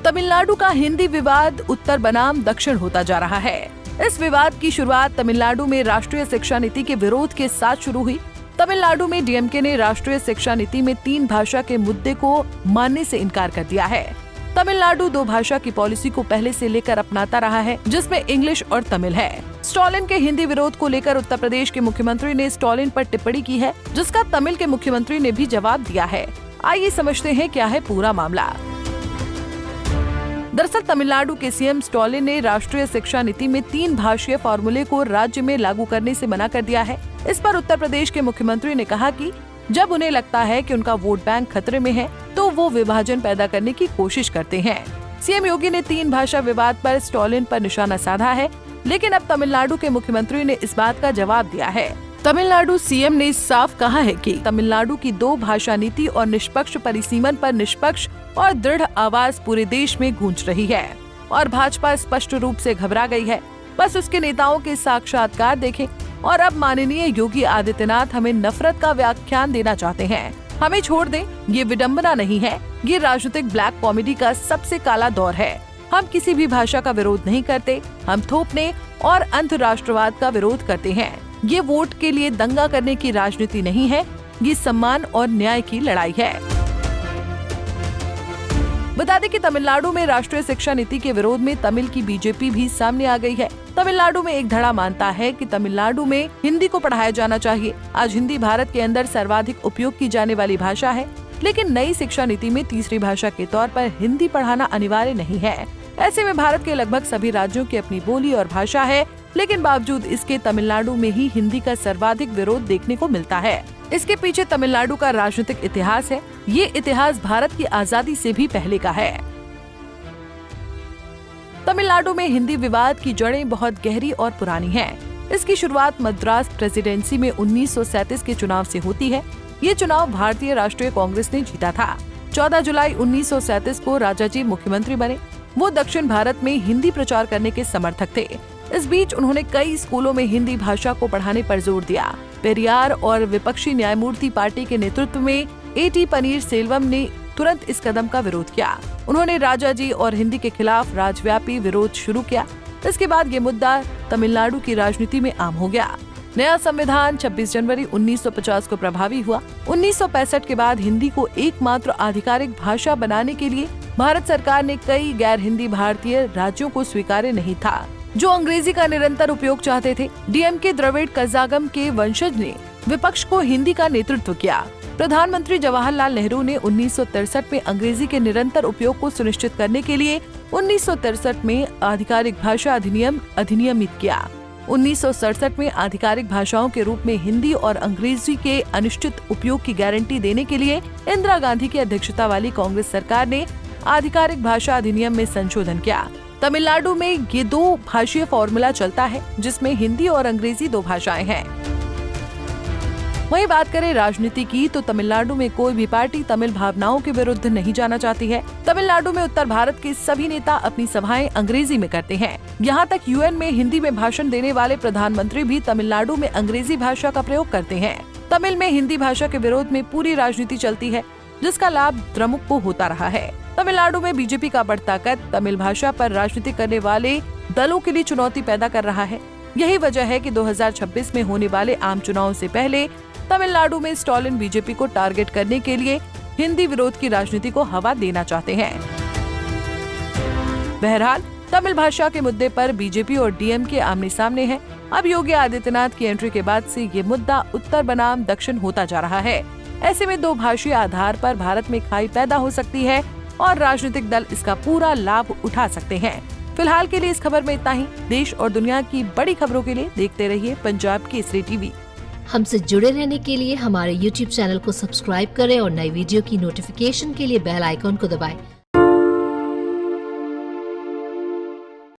तमिलनाडु का हिंदी विवाद उत्तर बनाम दक्षिण होता जा रहा है। इस विवाद की शुरुआत तमिलनाडु में राष्ट्रीय शिक्षा नीति के विरोध के साथ शुरू हुई। तमिलनाडु में डीएमके ने राष्ट्रीय शिक्षा नीति में 3 भाषा के मुद्दे को मानने से इनकार कर दिया है। तमिलनाडु 2 भाषा की पॉलिसी को पहले से लेकर अपनाता रहा है, जिसमें इंग्लिश और तमिल है। स्टालिन के हिंदी विरोध को लेकर उत्तर प्रदेश के मुख्यमंत्री ने स्टालिन पर टिप्पणी की है, जिसका तमिल के मुख्यमंत्री ने भी जवाब दिया है। आइए समझते हैं क्या है पूरा मामला। दरअसल तमिलनाडु के सीएम स्टालिन ने राष्ट्रीय शिक्षा नीति में 3 भाषीय फॉर्मूले को राज्य में लागू करने से मना कर दिया है। इस पर उत्तर प्रदेश के मुख्यमंत्री ने कहा कि जब उन्हें लगता है कि उनका वोट बैंक खतरे में है, तो वो विभाजन पैदा करने की कोशिश करते हैं। सीएम योगी ने 3 भाषा विवाद पर स्टालिन पर निशाना साधा है, लेकिन अब तमिलनाडु के मुख्यमंत्री ने इस बात का जवाब दिया है। तमिलनाडु सीएम ने साफ कहा है कि तमिलनाडु की 2 भाषा नीति और निष्पक्ष परिसीमन पर निष्पक्ष और दृढ़ आवाज पूरे देश में गूंज रही है और भाजपा स्पष्ट रूप से घबरा गई है। बस उसके नेताओं के साक्षात्कार देखें और अब माननीय योगी आदित्यनाथ हमें नफरत का व्याख्यान देना चाहते हैं। हमें छोड़ दें, ये विडंबना नहीं है, ये राजनीतिक ब्लैक कॉमेडी का सबसे काला दौर है। हम किसी भी भाषा का विरोध नहीं करते, हम थोपने और अंतर्राष्ट्रवाद का विरोध करते हैं। ये वोट के लिए दंगा करने की राजनीति नहीं है, ये सम्मान और न्याय की लड़ाई है। बता दें कि तमिलनाडु में राष्ट्रीय शिक्षा नीति के विरोध में तमिल की बीजेपी भी सामने आ गई है। तमिलनाडु में एक धड़ा मानता है कि तमिलनाडु में हिंदी को पढ़ाया जाना चाहिए। आज हिंदी भारत के अंदर सर्वाधिक उपयोग की जाने वाली भाषा है, लेकिन नई शिक्षा नीति में तीसरी भाषा के तौर पर हिंदी पढ़ाना अनिवार्य नहीं है। ऐसे में भारत के लगभग सभी राज्यों की अपनी बोली और भाषा है, लेकिन बावजूद इसके तमिलनाडु में ही हिंदी का सर्वाधिक विरोध देखने को मिलता है। इसके पीछे तमिलनाडु का राजनीतिक इतिहास है। ये इतिहास भारत की आजादी से भी पहले का है। तमिलनाडु में हिंदी विवाद की जड़ें बहुत गहरी और पुरानी हैं। इसकी शुरुआत मद्रास प्रेसिडेंसी में 1937 के चुनाव से होती है। ये चुनाव भारतीय राष्ट्रीय कांग्रेस ने जीता था। 14 जुलाई 1937 को राजाजी मुख्यमंत्री बने। वो दक्षिण भारत में हिंदी प्रचार करने के समर्थक थे। इस बीच उन्होंने कई स्कूलों में हिंदी भाषा को पढ़ाने पर जोर दिया। पेरियार और विपक्षी न्यायमूर्ति पार्टी के नेतृत्व में एटी पनीर सेल्वम ने तुरंत इस कदम का विरोध किया। उन्होंने राजाजी और हिंदी के खिलाफ राज्यव्यापी विरोध शुरू किया। इसके बाद ये मुद्दा तमिलनाडु की राजनीति में आम हो गया। नया संविधान 26 जनवरी 1950 को प्रभावी हुआ। 1965 के बाद हिंदी को एकमात्र आधिकारिक भाषा बनाने के लिए भारत सरकार ने कई गैर हिंदी भारतीय राज्यों को स्वीकार्य नहीं था, जो अंग्रेजी का निरंतर उपयोग चाहते थे। डीएमके द्रविड़ कज़ागम के वंशज ने विपक्ष को हिंदी का नेतृत्व किया। प्रधानमंत्री जवाहरलाल नेहरू ने 1963 में अंग्रेजी के निरंतर उपयोग को सुनिश्चित करने के लिए 1963 में आधिकारिक भाषा अधिनियम अधिनियमित किया। 1967 में आधिकारिक भाषाओं के रूप में हिंदी और अंग्रेजी के अनिश्चित उपयोग की गारंटी देने के लिए इंदिरा गांधी की अध्यक्षता वाली कांग्रेस सरकार ने आधिकारिक भाषा अधिनियम में संशोधन किया। तमिलनाडु में ये 2 भाषीय फॉर्मूला चलता है, जिसमें हिंदी और अंग्रेजी 2 भाषाएं हैं। वहीं बात करें राजनीति की, तो तमिलनाडु में कोई भी पार्टी तमिल भावनाओं के विरुद्ध नहीं जाना चाहती है। तमिलनाडु में उत्तर भारत के सभी नेता अपनी सभाएं अंग्रेजी में करते हैं। यहाँ तक यूएन में हिंदी में भाषण देने वाले प्रधानमंत्री भी तमिलनाडु में अंग्रेजी भाषा का प्रयोग करते हैं। तमिल में हिंदी भाषा के विरोध में पूरी राजनीति चलती है, जिसका लाभ द्रमुक को होता रहा है। तमिलनाडु में बीजेपी का बढ़ता कद तमिल भाषा पर राजनीति करने वाले दलों के लिए चुनौती पैदा कर रहा है। यही वजह है कि 2026 में होने वाले आम चुनावों से पहले तमिलनाडु में स्टालिन बीजेपी को टारगेट करने के लिए हिंदी विरोध की राजनीति को हवा देना चाहते हैं। बहरहाल तमिल भाषा के मुद्दे पर बीजेपी और डीएमके आमने सामने हैं। अब योगी आदित्यनाथ की एंट्री के बाद से ये मुद्दा उत्तर बनाम दक्षिण होता जा रहा है। ऐसे में 2 भाषीय आधार पर भारत में खाई पैदा हो सकती है और राजनीतिक दल इसका पूरा लाभ उठा सकते हैं। फिलहाल के लिए इस खबर में इतना ही। देश और दुनिया की बड़ी खबरों के लिए देखते रहिए पंजाब केसरी टीवी। हमसे जुड़े रहने के लिए हमारे YouTube चैनल को सब्सक्राइब करें और नई वीडियो की नोटिफिकेशन के लिए बेल आइकॉन को दबाएं।